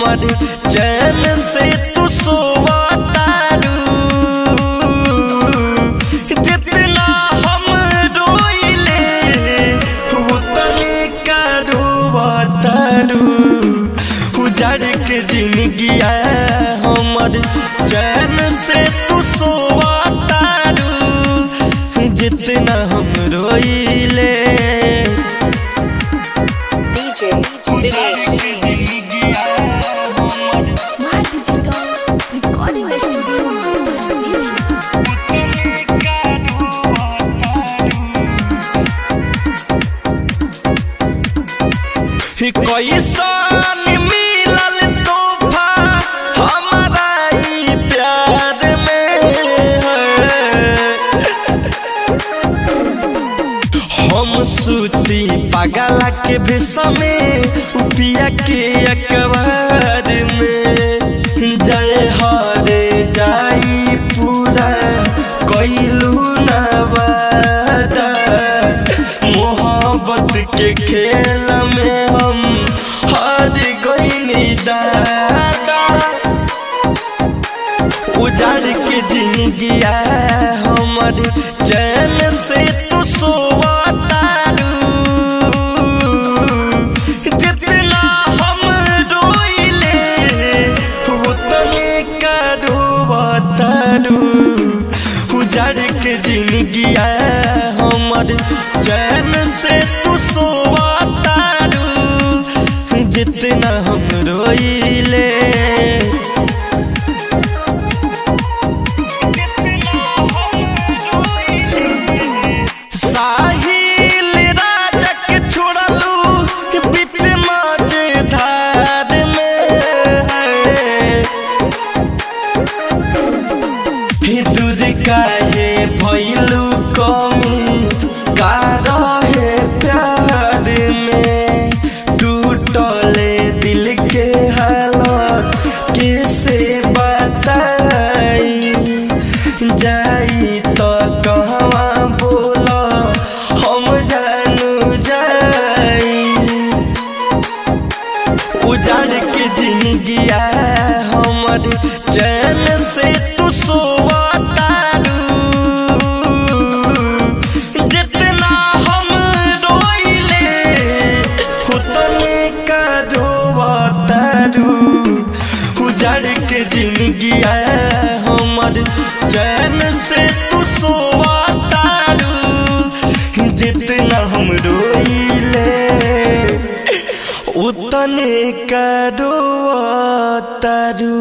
हमर चैन से तू सोवतारू। जितना हम रोइले उतने का रोवतारू। उजाड़ के जिंदगिया हमर चैन से तू सोवतारू। जितना हम रोइले कैसन मिलल तोहफा हमारा ई प्यार में हम सूती पागला के भेषमे पिया के अखबार में जय हरे जाई पूरा कैलू नवादा। मोहब्बत के खेल में हम हार गइनी दादा। उजाड़ के जिंदगिया हमर चैन से तू सोवतारू। जितना हम रोइले उतने का रोवतारू। उजाड़ के जिंदगिया हमर चैन से तू सोवतारू। जितना हम रोइले साहिल राजा के छोड़लू बीच मझधार में। दूर काहे भइलू कमी का रहे प्यार में। टूटले दिल के हालत कैसे बताई। जाई तो कहवा बोला हम जानू जाई। उजाड़ के जिंदगिया हमर चैन से तू सोवतारू। जितना हम रोइले उतने का रोवतारू। उजाड़ के जिंदगिया हमर चैन से तू सोवतारू। जितना हम रोइले उतने का रोवतारू।